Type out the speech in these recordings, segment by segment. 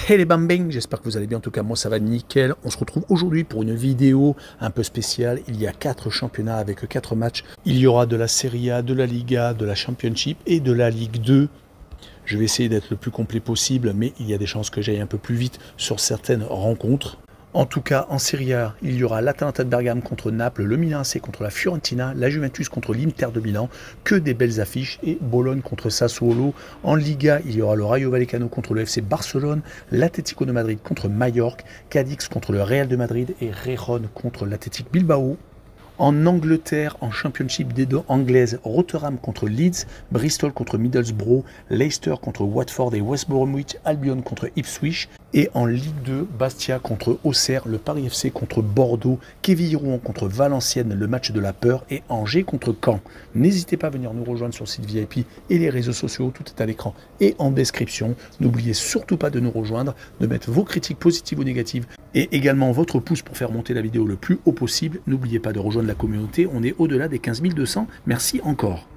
Hey les bambins, j'espère que vous allez bien, en tout cas moi ça va nickel. On se retrouve aujourd'hui pour une vidéo un peu spéciale. Il y a 4 championnats avec 4 matchs. Il y aura de la Serie A, de la Liga, de la Championship et de la Ligue 2. Je vais essayer d'être le plus complet possible, mais il y a des chances que j'aille un peu plus vite sur certaines rencontres. En tout cas, en Serie A, il y aura l'Atalanta de Bergame contre Naples, le Milan AC contre la Fiorentina, la Juventus contre l'Inter de Milan, que des belles affiches, et Bologne contre Sassuolo. En Liga, il y aura le Rayo Vallecano contre le FC Barcelone, l'Atlético de Madrid contre Mallorca, Cadix contre le Real de Madrid et Gijón contre l'Athletic Bilbao. En Angleterre, en Championship D2 anglaise, Rotherham contre Leeds, Bristol contre Middlesbrough, Leicester contre Watford et West Bromwich Albion contre Ipswich. Et en Ligue 2, Bastia contre Auxerre, le Paris FC contre Bordeaux, Quevilly-Rouen contre Valenciennes, le match de la peur, et Angers contre Caen. N'hésitez pas à venir nous rejoindre sur le site VIP et les réseaux sociaux, tout est à l'écran et en description. N'oubliez surtout pas de nous rejoindre, de mettre vos critiques positives ou négatives et également votre pouce pour faire monter la vidéo le plus haut possible. N'oubliez pas de rejoindre la communauté, on est au-delà des 15 200, merci encore.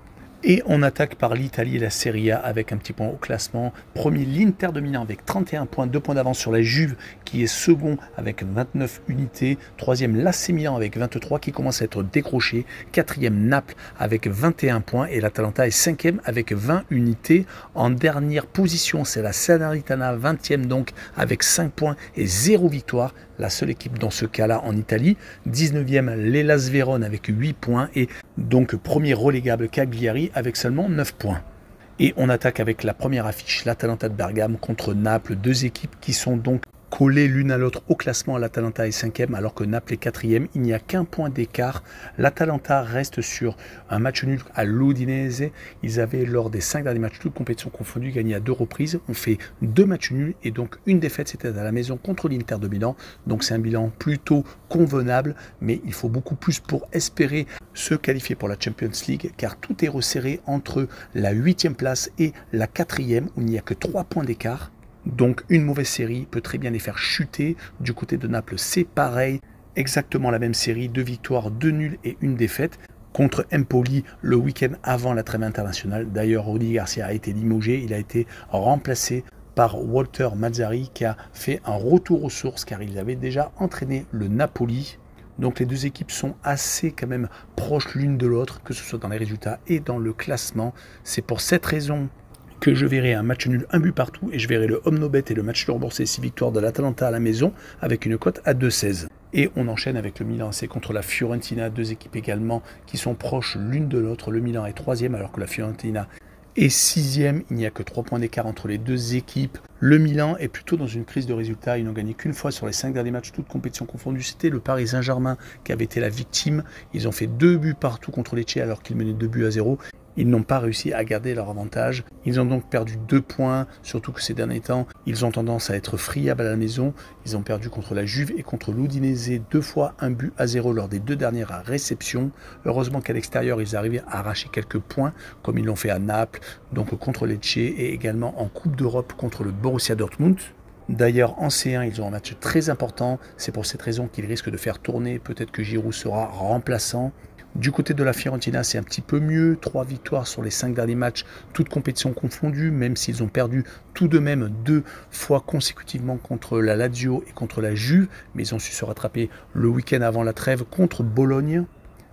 Et on attaque par l'Italie et la Serie A avec un petit point au classement. Premier, l'Inter de Milan avec 31 points, 2 points d'avance sur la Juve qui est second avec 29 unités. Troisième, l'AC Milan avec 23 qui commence à être décroché. Quatrième, Naples avec 21 points et l'Atalanta est cinquième avec 20 unités. En dernière position, c'est la Salernitana, 20e donc avec 5 points et 0 victoire. La seule équipe dans ce cas-là en Italie. 19e, l'Hellas Vérone avec 8 points et donc premier relégable Cagliari avec seulement 9 points. Et on attaque avec la première affiche, l'Atalanta de Bergame contre Naples, deux équipes qui sont donc collées l'une à l'autre au classement. L'Atalanta est 5e alors que Naples est 4e. Il n'y a qu'un point d'écart. L'Atalanta reste sur un match nul à l'Udinese. Ils avaient lors des 5 derniers matchs, toutes compétitions confondues, gagné à 2 reprises. On fait 2 matchs nuls et donc une défaite, c'était à la maison contre l'Inter de Milan. Donc c'est un bilan plutôt convenable, mais il faut beaucoup plus pour espérer se qualifier pour la Champions League car tout est resserré entre la 8e place et la 4e où il n'y a que 3 points d'écart. Donc une mauvaise série peut très bien les faire chuter. Du côté de Naples, c'est pareil. Exactement la même série, 2 victoires, 2 nuls et 1 défaite. Contre Empoli le week-end avant la trêve internationale. D'ailleurs, Rudy Garcia a été limogé. Il a été remplacé par Walter Mazzarri qui a fait un retour aux sources car il avait déjà entraîné le Napoli. Donc les deux équipes sont assez quand même proches l'une de l'autre, que ce soit dans les résultats et dans le classement. C'est pour cette raison que je verrai un match nul, un but partout, et je verrai le Omnobet et le match remboursé 6 victoires de l'Atalanta à la maison avec une cote à 2,16. Et on enchaîne avec le Milan AC contre la Fiorentina, deux équipes également qui sont proches l'une de l'autre. Le Milan est 3e alors que la Fiorentina est 6e. Il n'y a que 3 points d'écart entre les deux équipes. Le Milan est plutôt dans une crise de résultats. Ils n'ont gagné qu'une fois sur les 5 derniers matchs, toutes compétitions confondues. C'était le Paris Saint-Germain qui avait été la victime. Ils ont fait 2 buts partout contre Lecce alors qu'ils menaient 2-0. Ils n'ont pas réussi à garder leur avantage. Ils ont donc perdu 2 points, surtout que ces derniers temps, ils ont tendance à être friables à la maison. Ils ont perdu contre la Juve et contre l'Udinese 2 fois 1-0 lors des 2 dernières réceptions. Heureusement qu'à l'extérieur, ils arrivaient à arracher quelques points, comme ils l'ont fait à Naples, donc contre Lecce et également en Coupe d'Europe contre le Borussia Dortmund. D'ailleurs, en C1, ils ont un match très important. C'est pour cette raison qu'ils risquent de faire tourner. Peut-être que Giroud sera remplaçant. Du côté de la Fiorentina, c'est un petit peu mieux. 3 victoires sur les 5 derniers matchs, toutes compétitions confondues, même s'ils ont perdu tout de même 2 fois consécutivement contre la Lazio et contre la Juve. Mais ils ont su se rattraper le week-end avant la trêve contre Bologne.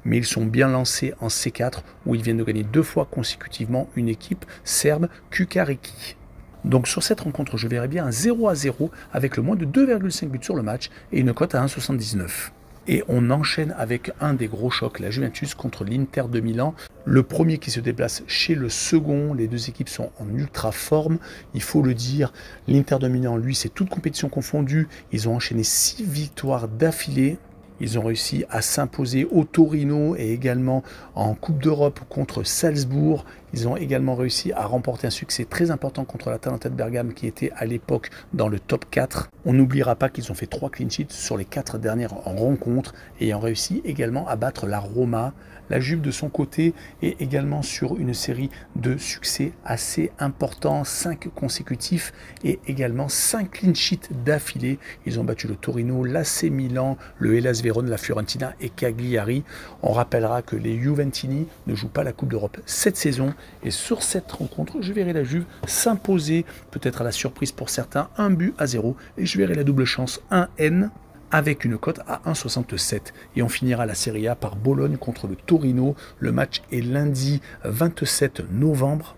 Mais ils sont bien lancés en C4 où ils viennent de gagner 2 fois consécutivement une équipe serbe, Kukariki. Donc sur cette rencontre, je verrai bien un 0-0 avec le moins de 2,5 buts sur le match et une cote à 1,79. Et on enchaîne avec un des gros chocs, la Juventus contre l'Inter de Milan. Le premier qui se déplace chez le second. Les deux équipes sont en ultra forme, il faut le dire. L'Inter de Milan, lui, c'est toute compétition confondue. Ils ont enchaîné 6 victoires d'affilée. Ils ont réussi à s'imposer au Torino et également en Coupe d'Europe contre Salzbourg. Ils ont également réussi à remporter un succès très important contre l'Atalanta de Bergame qui était à l'époque dans le top 4. On n'oubliera pas qu'ils ont fait 3 clean sheets sur les 4 dernières rencontres et ont réussi également à battre la Roma. La Juve de son côté est également sur une série de succès assez importants, 5 consécutifs et également 5 clean sheets d'affilée. Ils ont battu le Torino, l'AC Milan, le Hellas Vérone, la Fiorentina et Cagliari. On rappellera que les Juventini ne jouent pas la Coupe d'Europe cette saison Et sur cette rencontre, je verrai la Juve s'imposer, peut-être à la surprise pour certains, 1-0. Et je verrai la double chance 1N avec une cote à 1,67. Et on finira la Serie A par Bologne contre le Torino. Le match est lundi 27 novembre.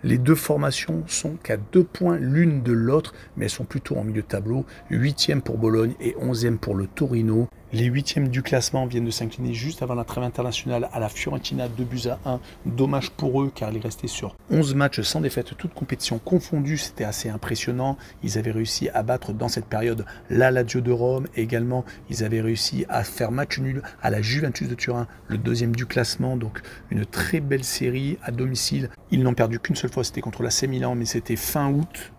Les deux formations sont qu'à 2 points l'une de l'autre, mais elles sont plutôt en milieu de tableau. 8e pour Bologne et 11e pour le Torino. Les 8e du classement viennent de s'incliner juste avant la trêve internationale à la Fiorentina, 2-1. Dommage pour eux car ils restaient sur 11 matchs sans défaite, toutes compétitions confondues. C'était assez impressionnant. Ils avaient réussi à battre dans cette période la Lazio de Rome. Également, ils avaient réussi à faire match nul à la Juventus de Turin, le 2e du classement. Donc une très belle série à domicile. Ils n'ont perdu qu'une seule fois, c'était contre l'AC Milan, mais c'était fin août.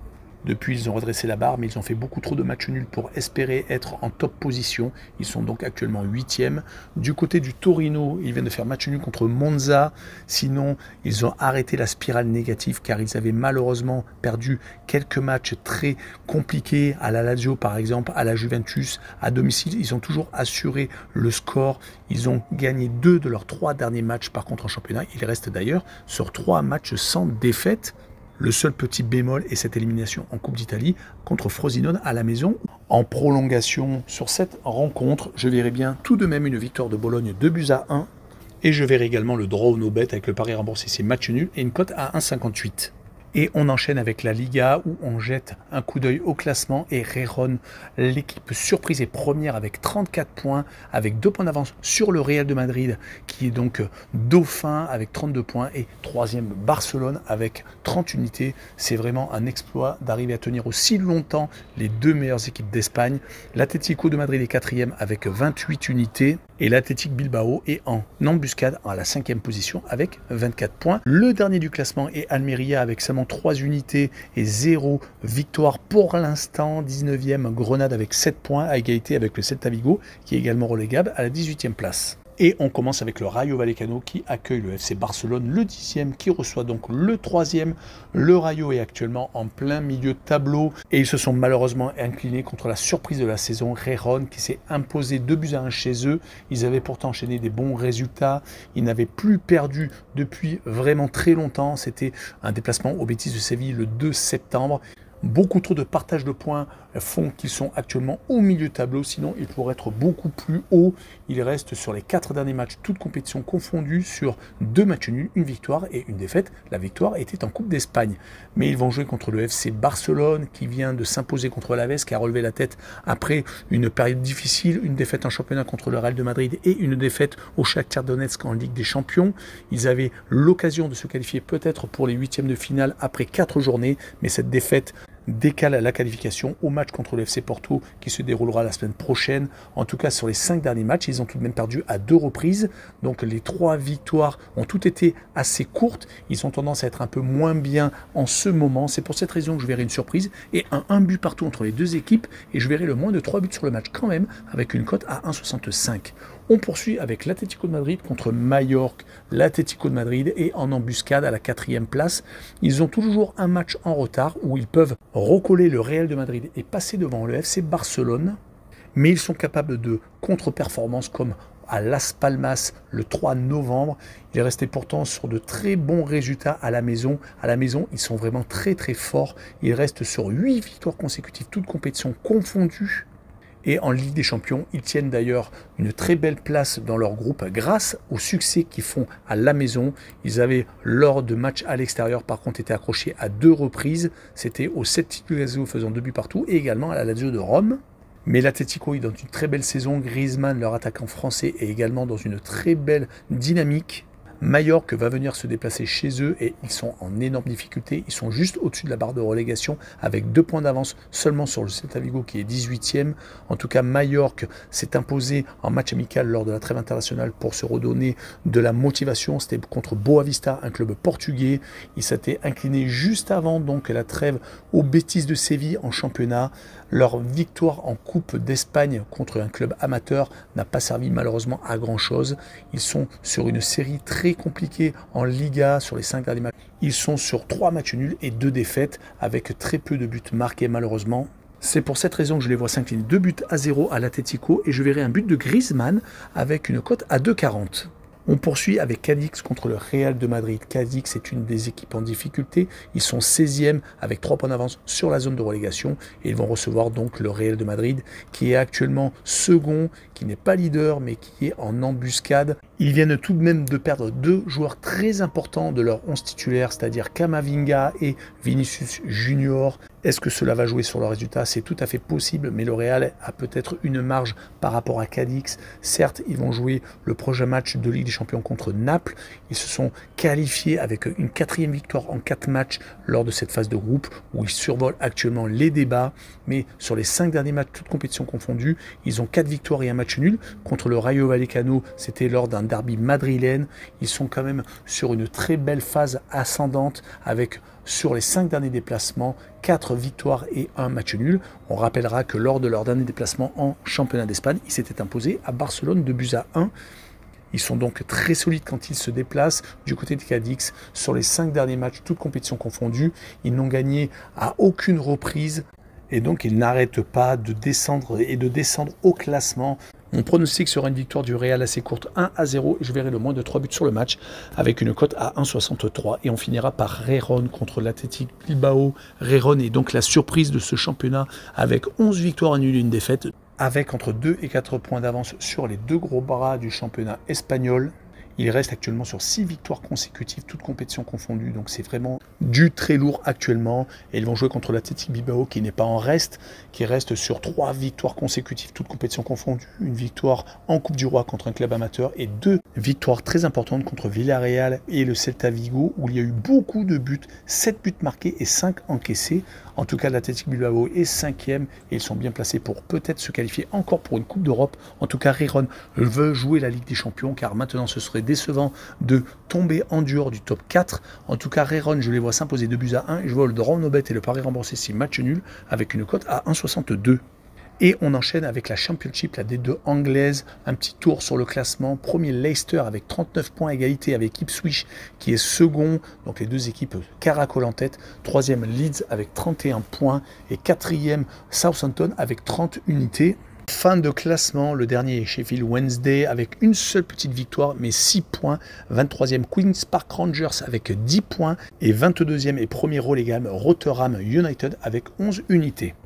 Depuis, ils ont redressé la barre, mais ils ont fait beaucoup trop de matchs nuls pour espérer être en top position. Ils sont donc actuellement 8e. Du côté du Torino, ils viennent de faire match nul contre Monza. Sinon, ils ont arrêté la spirale négative car ils avaient malheureusement perdu quelques matchs très compliqués à la Lazio, par exemple, à la Juventus. À domicile, ils ont toujours assuré le score. Ils ont gagné 2 de leurs 3 derniers matchs, par contre, en championnat. Ils restent d'ailleurs sur 3 matchs sans défaite. Le seul petit bémol est cette élimination en Coupe d'Italie contre Frosinone à la maison. En prolongation sur cette rencontre, je verrai bien tout de même une victoire de Bologne 2-1. Et je verrai également le draw au no-bet avec le pari remboursé, c'est match nul et une cote à 1,58. Et on enchaîne avec la Liga où on jette un coup d'œil au classement et Gijón, l'équipe surprise est première avec 34 points, avec 2 points d'avance sur le Real de Madrid qui est donc dauphin avec 32 points et 3e Barcelone avec 30 unités. C'est vraiment un exploit d'arriver à tenir aussi longtemps les 2 meilleures équipes d'Espagne. L'Atlético de Madrid est 4e avec 28 unités et l'Athletic Bilbao est en embuscade à la 5e position avec 24 points. Le dernier du classement est Almeria avec seulement 3 unités et 0 victoire pour l'instant. 19e Grenade avec 7 points à égalité avec le Celta Vigo qui est également relégable à la 18e place. Et on commence avec le Rayo Vallecano qui accueille le FC Barcelone, le 10e qui reçoit donc le 3e. Le Rayo est actuellement en plein milieu de tableau et ils se sont malheureusement inclinés contre la surprise de la saison, Gijón, qui s'est imposé 2-1 chez eux. Ils avaient pourtant enchaîné des bons résultats. Ils n'avaient plus perdu depuis vraiment très longtemps. C'était un déplacement au Betis de Séville le 2 septembre. Beaucoup trop de partage de points font qu'ils sont actuellement au milieu de tableau, sinon ils pourraient être beaucoup plus haut. Ils restent sur les 4 derniers matchs, toutes compétitions confondues, sur 2 matchs nuls, une victoire et une défaite. La victoire était en Coupe d'Espagne. Mais ils vont jouer contre le FC Barcelone qui vient de s'imposer contre l'Alavés, qui a relevé la tête après une période difficile, une défaite en championnat contre le Real de Madrid et une défaite au Shakhtar Donetsk en Ligue des Champions. Ils avaient l'occasion de se qualifier peut-être pour les 8e de finale après 4 journées, mais cette défaite décale la qualification au match contre le FC Porto qui se déroulera la semaine prochaine. En tout cas, sur les 5 derniers matchs, ils ont tout de même perdu à 2 reprises. Donc les 3 victoires ont toutes été assez courtes. Ils ont tendance à être un peu moins bien en ce moment. C'est pour cette raison que je verrai une surprise et un but partout entre les deux équipes. Et je verrai le moins de 3 buts sur le match quand même avec une cote à 1,65. On poursuit avec l'Atlético de Madrid contre Majorque. L'Atlético de Madrid est en embuscade à la 4e place. Ils ont toujours un match en retard où ils peuvent recoller le Real de Madrid et passer devant le FC Barcelone. Mais ils sont capables de contre-performances comme à Las Palmas le 3 novembre. Il est resté pourtant sur de très bons résultats à la maison. À la maison, ils sont vraiment très très forts. Ils restent sur 8 victoires consécutives, toutes compétitions confondues. Et en Ligue des Champions, ils tiennent d'ailleurs une très belle place dans leur groupe grâce au succès qu'ils font à la maison. Ils avaient, lors de matchs à l'extérieur, par contre, été accrochés à 2 reprises. C'était au Celtic Glasgow faisant 2 buts partout et également à la Lazio de Rome. Mais l'Atlético est dans une très belle saison. Griezmann, leur attaquant français, est également dans une très belle dynamique. Majorque va venir se déplacer chez eux et ils sont en énorme difficulté. Ils sont juste au-dessus de la barre de relégation avec 2 points d'avance seulement sur le Celta Vigo qui est 18e. En tout cas, Majorque s'est imposé en match amical lors de la trêve internationale pour se redonner de la motivation. C'était contre Boavista, un club portugais. Il s'était incliné juste avant donc la trêve au Betis de Séville en championnat. Leur victoire en Coupe d'Espagne contre un club amateur n'a pas servi malheureusement à grand chose. Ils sont sur une série très compliquée en Liga sur les 5 derniers matchs. Ils sont sur 3 matchs nuls et 2 défaites avec très peu de buts marqués malheureusement. C'est pour cette raison que je les vois s'incliner 2-0 à l'Atlético et je verrai un but de Griezmann avec une cote à 2,40. On poursuit avec Cadix contre le Real de Madrid. Cadix est une des équipes en difficulté. Ils sont 16e avec 3 points d'avance sur la zone de relégation. Et ils vont recevoir donc le Real de Madrid qui est actuellement second, qui n'est pas leader mais qui est en embuscade. Ils viennent tout de même de perdre 2 joueurs très importants de leur 11 titulaire, c'est-à-dire Camavinga et Vinicius Junior. Est-ce que cela va jouer sur le résultat? C'est tout à fait possible, mais le Real a peut-être une marge par rapport à Cadix. Certes, ils vont jouer le prochain match de Ligue des Champions contre Naples. Ils se sont qualifiés avec une 4e victoire en 4 matchs lors de cette phase de groupe où ils survolent actuellement les débats. Mais sur les 5 derniers matchs, toutes compétitions confondues, ils ont 4 victoires et un match nul. Contre le Rayo Vallecano, c'était lors d'un derby madrilène. Ils sont quand même sur une très belle phase ascendante avec, sur les 5 derniers déplacements, 4 victoires et un match nul. On rappellera que lors de leur dernier déplacement en championnat d'Espagne, ils s'étaient imposés à Barcelone 2-1. Ils sont donc très solides quand ils se déplacent. Du côté de Cadix, sur les 5 derniers matchs, toutes compétitions confondues, ils n'ont gagné à aucune reprise. Et donc, ils n'arrêtent pas de descendre et de descendre au classement. Mon pronostic sera une victoire du Real assez courte, 1-0, et je verrai le moins de 3 buts sur le match, avec une cote à 1,63. Et on finira par Rérone contre l'Athletic Bilbao. Rérone est donc la surprise de ce championnat, avec 11 victoires, un nul et une défaite, avec entre 2 et 4 points d'avance sur les 2 gros bras du championnat espagnol. Il reste actuellement sur 6 victoires consécutives, toutes compétitions confondues. Donc c'est vraiment du très lourd actuellement. Et ils vont jouer contre l'Athletic Bilbao qui n'est pas en reste, qui reste sur 3 victoires consécutives, toutes compétitions confondues. Une victoire en Coupe du Roi contre un club amateur et 2 victoires très importantes contre Villarreal et le Celta Vigo où il y a eu beaucoup de buts, 7 buts marqués et 5 encaissés. En tout cas, l'Athletic Bilbao est 5e et ils sont bien placés pour peut-être se qualifier encore pour une Coupe d'Europe. En tout cas, Rérone veut jouer la Ligue des Champions car maintenant ce serait décevant de tomber en dehors du top 4. En tout cas, Rérone, je les vois s'imposer 2-1 et je vois le draw no bet et le pari remboursé si match nul avec une cote à 1,62. Et on enchaîne avec la Championship, la D2 anglaise, un petit tour sur le classement. Premier Leicester avec 39 points à égalité avec Ipswich qui est second, donc les deux équipes caracolent en tête. Troisième Leeds avec 31 points et quatrième Southampton avec 30 unités. Fin de classement, le dernier est Sheffield Wednesday avec une seule petite victoire mais 6 points. 23e Queen's Park Rangers avec 10 points et 22e et premier relégable Rotherham United avec 11 unités.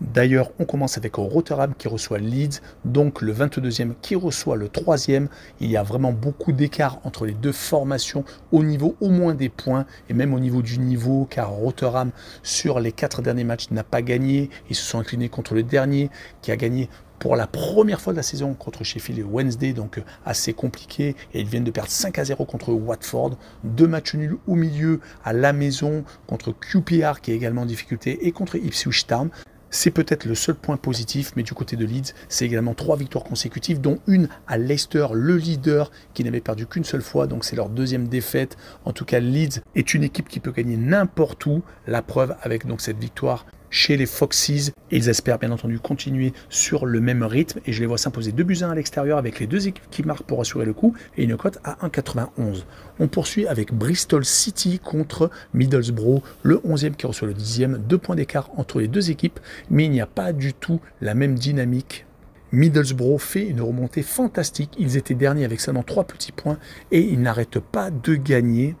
D'ailleurs, on commence avec Rotherham qui reçoit Leeds, donc le 22e qui reçoit le 3e. Il y a vraiment beaucoup d'écart entre les deux formations au niveau au moins des points et même au niveau du niveau car Rotherham sur les 4 derniers matchs n'a pas gagné. Ils se sont inclinés contre le dernier qui a gagné pour la première fois de la saison contre Sheffield Wednesday, donc assez compliqué. Et ils viennent de perdre 5-0 contre Watford. 2 matchs nuls au milieu à la maison contre QPR qui est également en difficulté et contre Ipswich Town. C'est peut-être le seul point positif, mais du côté de Leeds, c'est également 3 victoires consécutives, dont une à Leicester, le leader, qui n'avait perdu qu'une seule fois, donc c'est leur 2e défaite. En tout cas, Leeds est une équipe qui peut gagner n'importe où, la preuve avec donc cette victoire chez les Foxes. Et ils espèrent bien entendu continuer sur le même rythme, et je les vois s'imposer 2-1 à l'extérieur avec les deux équipes qui marquent pour assurer le coup, et une cote à 1,91. On poursuit avec Bristol City contre Middlesbrough, le 11e qui reçoit le 10e, 2 points d'écart entre les deux équipes, mais il n'y a pas du tout la même dynamique. Middlesbrough fait une remontée fantastique, ils étaient derniers avec seulement 3 petits points, et ils n'arrêtent pas de gagner.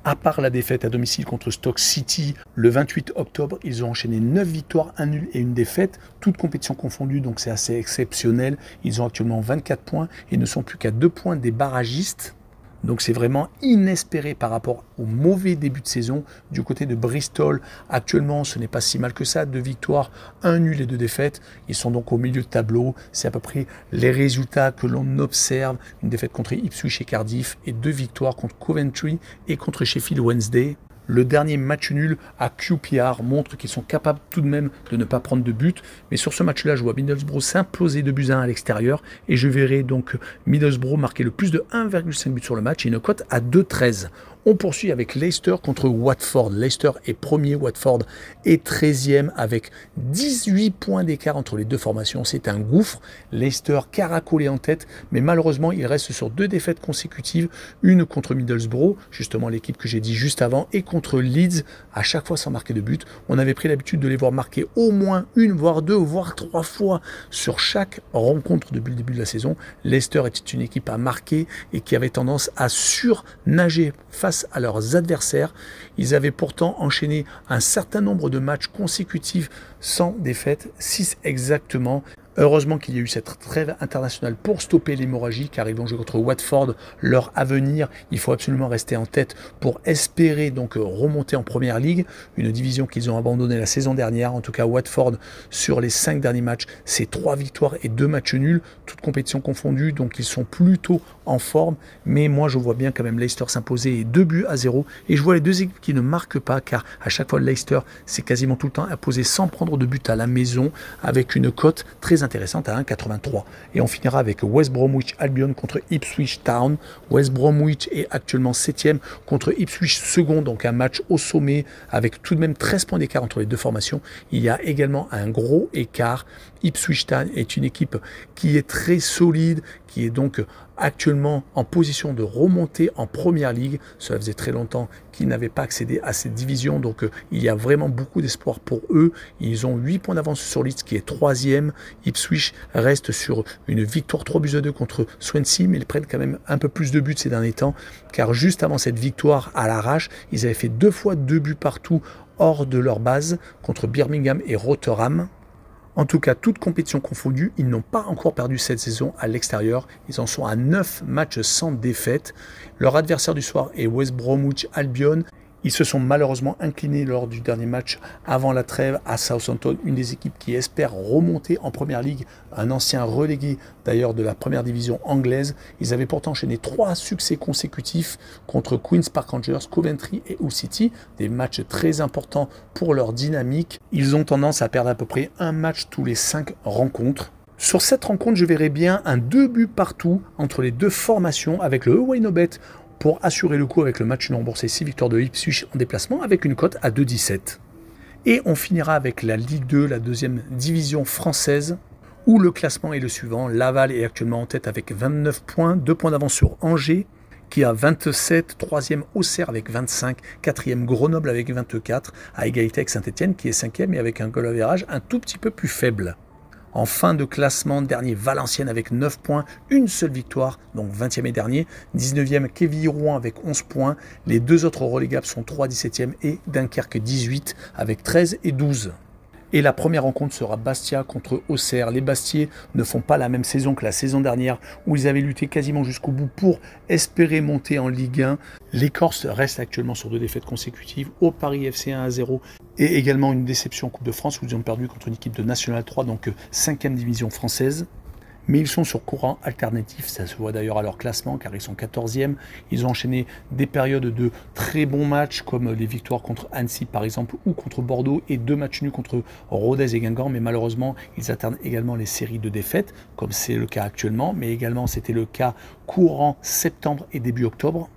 À part la défaite à domicile contre Stoke City le 28 octobre, ils ont enchaîné 9 victoires, 1 nul et une défaite, toutes compétitions confondues, donc c'est assez exceptionnel. Ils ont actuellement 24 points et ne sont plus qu'à 2 points des barragistes. Donc c'est vraiment inespéré par rapport au mauvais début de saison du côté de Bristol. Actuellement, ce n'est pas si mal que ça. 2 victoires, 1 nul et 2 défaites. Ils sont donc au milieu de tableau. C'est à peu près les résultats que l'on observe. Une défaite contre Ipswich et Cardiff et 2 victoires contre Coventry et contre Sheffield Wednesday. Le dernier match nul à QPR montre qu'ils sont capables tout de même de ne pas prendre de but. Mais sur ce match-là, je vois Middlesbrough s'imposer 2-1 à l'extérieur. Et je verrai donc Middlesbrough marquer le plus de 1,5 but sur le match et une cote à 2,13. On poursuit avec Leicester contre Watford. Leicester est premier, Watford est 13e avec 18 points d'écart entre les deux formations. C'est un gouffre. Leicester caracolé en tête, mais malheureusement, il reste sur 2 défaites consécutives. Une contre Middlesbrough, justement l'équipe que j'ai dit juste avant, et contre Leeds, à chaque fois sans marquer de but. On avait pris l'habitude de les voir marquer au moins 1, voire 2, voire 3 fois sur chaque rencontre depuis le début de la saison. Leicester était une équipe à marquer et qui avait tendance à surnager face à leurs adversaires. Ils avaient pourtant enchaîné un certain nombre de matchs consécutifs sans défaite, 6 exactement. Heureusement qu'il y a eu cette trêve internationale pour stopper l'hémorragie, car ils vont jouer contre Watford. Leur avenir, il faut absolument rester en tête pour espérer donc remonter en première ligue, une division qu'ils ont abandonnée la saison dernière. En tout cas, Watford, sur les 5 derniers matchs, c'est 3 victoires et 2 matchs nuls, toutes compétitions confondues, donc ils sont plutôt en forme. Mais moi, je vois bien quand même Leicester s'imposer 2-0, et je vois les deux équipes qui ne marquent pas, car à chaque fois, Leicester, c'est quasiment tout le temps imposé sans prendre de but à la maison, avec une cote très intéressante à 1,83. Et on finira avec West Bromwich Albion contre Ipswich Town. West Bromwich est actuellement 7e contre Ipswich second, donc un match au sommet avec tout de même 13 points d'écart entre les deux formations. Il y a également un gros écart. Ipswich Town est une équipe qui est très solide, qui est donc actuellement en position de remonter en première ligue. Cela faisait très longtemps qu'ils n'avaient pas accédé à cette division, donc il y a vraiment beaucoup d'espoir pour eux. Ils ont 8 points d'avance sur Leeds qui est 3e. Ipswich reste sur une victoire 3-2 contre Swansea, mais ils prennent quand même un peu plus de buts ces derniers temps, car juste avant cette victoire à l'arrache, ils avaient fait 2 fois 2 buts partout hors de leur base contre Birmingham et Rotherham. En tout cas, toutes compétitions confondues, ils n'ont pas encore perdu cette saison à l'extérieur. Ils en sont à 9 matchs sans défaite. Leur adversaire du soir est West Bromwich Albion. Ils se sont malheureusement inclinés lors du dernier match avant la trêve à Southampton, une des équipes qui espère remonter en première ligue, un ancien relégué d'ailleurs de la première division anglaise. Ils avaient pourtant enchaîné 3 succès consécutifs contre Queen's Park Rangers, Coventry et Hull City, des matchs très importants pour leur dynamique. Ils ont tendance à perdre à peu près un match tous les 5 rencontres. Sur cette rencontre, je verrai bien un 2 buts partout entre les deux formations avec le Away No Bet pour assurer le coup avec le match non remboursé 6 victoires de Ipswich en déplacement avec une cote à 2,17. Et on finira avec la Ligue 2, la deuxième division française, où le classement est le suivant. Laval est actuellement en tête avec 29 points, 2 points d'avance sur Angers, qui a 27, 3e Auxerre avec 25, 4e Grenoble avec 24, à égalité avec Saint-Etienne qui est 5e et avec un goal average un tout petit peu plus faible. En fin de classement, dernier Valenciennes avec 9 points, une seule victoire, donc 20e et dernier. 19e Quevilly-Rouen avec 11 points. Les deux autres relégables sont 3, 17e et Dunkerque 18 avec 13 et 12. Et la première rencontre sera Bastia contre Auxerre. Les Bastiais ne font pas la même saison que la saison dernière où ils avaient lutté quasiment jusqu'au bout pour espérer monter en Ligue 1. Les Corses restent actuellement sur 2 défaites consécutives au Paris FC 1-0 et également une déception en Coupe de France où ils ont perdu contre une équipe de National 3, donc 5e division française. Mais ils sont sur courant alternatif, ça se voit d'ailleurs à leur classement car ils sont 14e. Ils ont enchaîné des périodes de très bons matchs comme les victoires contre Annecy par exemple ou contre Bordeaux et 2 matchs nuls contre Rodez et Guingamp, mais malheureusement ils alternent également les séries de défaites comme c'est le cas actuellement, mais également c'était le cas courant septembre et début octobre.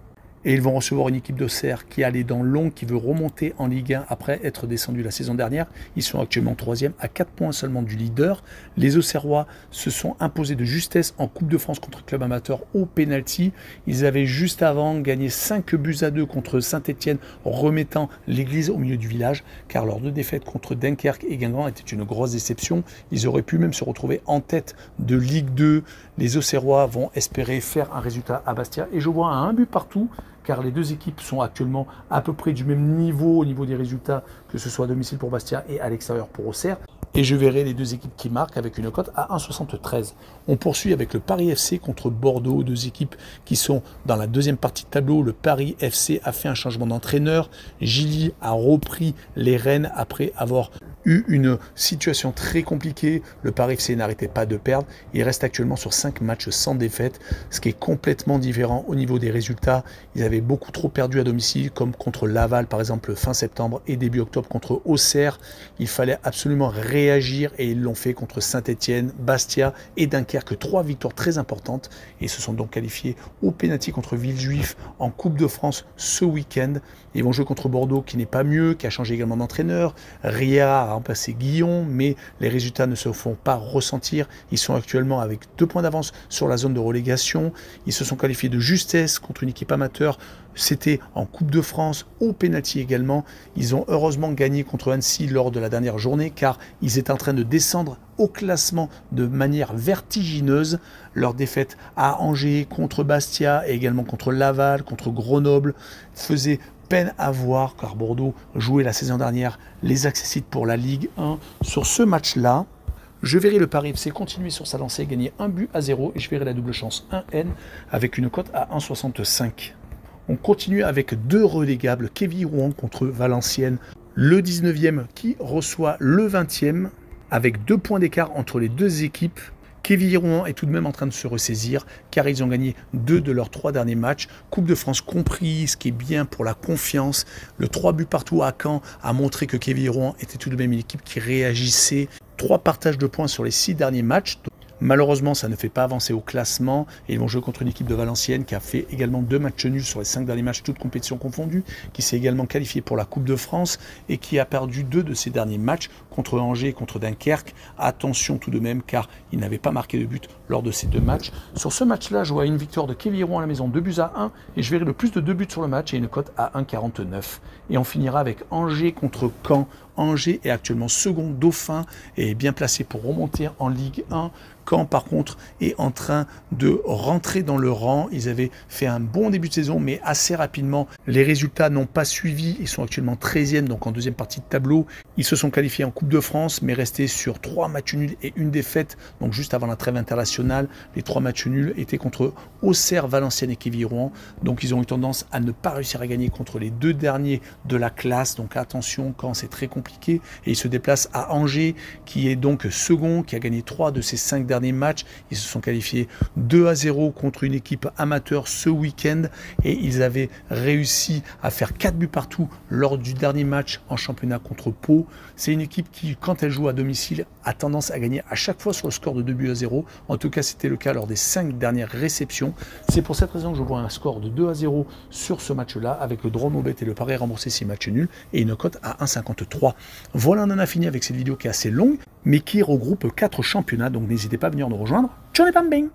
Et ils vont recevoir une équipe d'Auxerre qui a les dents longues, qui veut remonter en Ligue 1 après être descendu la saison dernière. Ils sont actuellement 3e à 4 points seulement du leader. Les Auxerrois se sont imposés de justesse en Coupe de France contre Club Amateur au pénalty. Ils avaient juste avant gagné 5-2 contre Saint-Etienne, remettant l'église au milieu du village, car leurs 2 défaites contre Dunkerque et Guingamp étaient une grosse déception. Ils auraient pu même se retrouver en tête de Ligue 2. Les Auxerrois vont espérer faire un résultat à Bastia et je vois un but partout, car les deux équipes sont actuellement à peu près du même niveau au niveau des résultats, que ce soit à domicile pour Bastia et à l'extérieur pour Auxerre. Et je verrai les deux équipes qui marquent avec une cote à 1,73. On poursuit avec le Paris FC contre Bordeaux, 2 équipes qui sont dans la deuxième partie de tableau. Le Paris FC a fait un changement d'entraîneur. Gilly a repris les rênes après avoir eu une situation très compliquée. Le Paris FC n'arrêtait pas de perdre. Il reste actuellement sur 5 matchs sans défaite, ce qui est complètement différent au niveau des résultats. Ils avaient beaucoup trop perdu à domicile, comme contre Laval par exemple fin septembre et début octobre contre Auxerre. Il fallait absolument réagir réagir et ils l'ont fait contre Saint-Etienne, Bastia et Dunkerque. 3 victoires très importantes et ils se sont donc qualifiés au pénalty contre Villejuif en Coupe de France ce week-end. Ils vont jouer contre Bordeaux qui n'est pas mieux, qui a changé également d'entraîneur. Riera a remplacé Guillon, mais les résultats ne se font pas ressentir. Ils sont actuellement avec 2 points d'avance sur la zone de relégation. Ils se sont qualifiés de justesse contre une équipe amateur. C'était en Coupe de France, au pénalty également. Ils ont heureusement gagné contre Annecy lors de la dernière journée car ils étaient en train de descendre au classement de manière vertigineuse. Leur défaite à Angers, contre Bastia et également contre Laval, contre Grenoble faisait peine à voir car Bordeaux jouait la saison dernière les accessibles pour la Ligue 1. Sur ce match-là, je verrai le Paris FC continuer sur sa lancée, gagner 1-0 et je verrai la double chance 1N avec une cote à 1,65. On continue avec 2 relégables, Quevilly-Rouen contre Valenciennes, le 19e qui reçoit le 20e, avec 2 points d'écart entre les 2 équipes. Quevilly-Rouen est tout de même en train de se ressaisir car ils ont gagné 2 de leurs 3 derniers matchs, Coupe de France compris, ce qui est bien pour la confiance. Le 3 buts partout à Caen a montré que Quevilly-Rouen était tout de même une équipe qui réagissait. 3 partages de points sur les 6 derniers matchs. Malheureusement, ça ne fait pas avancer au classement et ils vont jouer contre une équipe de Valenciennes qui a fait également 2 matchs nuls sur les 5 derniers matchs, toutes compétitions confondues, qui s'est également qualifiée pour la Coupe de France et qui a perdu 2 de ses derniers matchs contre Angers et contre Dunkerque. Attention tout de même car il n'avait pas marqué de but lors de ces 2 matchs. Sur ce match-là, je vois une victoire de Quevilly-Rouen à la maison, 2-1 et je verrai le plus de 2 buts sur le match et une cote à 1,49. Et on finira avec Angers contre Caen. Angers est actuellement second dauphin et est bien placé pour remonter en Ligue 1. Caen, par contre, est en train de rentrer dans le rang. Ils avaient fait un bon début de saison, mais assez rapidement, les résultats n'ont pas suivi. Ils sont actuellement 13e, donc en deuxième partie de tableau. Ils se sont qualifiés en Coupe de France, mais restés sur 3 matchs nuls et une défaite. Donc juste avant la trêve internationale, les 3 matchs nuls étaient contre Auxerre, Valenciennes et Quevilly-Rouen. Donc ils ont eu tendance à ne pas réussir à gagner contre les 2 derniers de la classe. Donc attention, Caen, c'est très compliqué. Et ils se déplacent à Angers, qui est donc second, qui a gagné 3 de ses 5 derniers matchs. Ils se sont qualifiés 2-0 contre une équipe amateur ce week-end et ils avaient réussi à faire 4 buts partout lors du dernier match en championnat contre Pau. C'est une équipe qui, quand elle joue à domicile, a tendance à gagner à chaque fois sur le score de 2-0. En tout cas, c'était le cas lors des 5 dernières réceptions. C'est pour cette raison que je vois un score de 2-0 sur ce match-là avec le draw no bet et le pari remboursé 6 matchs nuls et une cote à 1,53. Voilà, on en a fini avec cette vidéo qui est assez longue mais qui regroupe 4 championnats, donc n'hésitez pas à venir nous rejoindre. Ciao les bambins!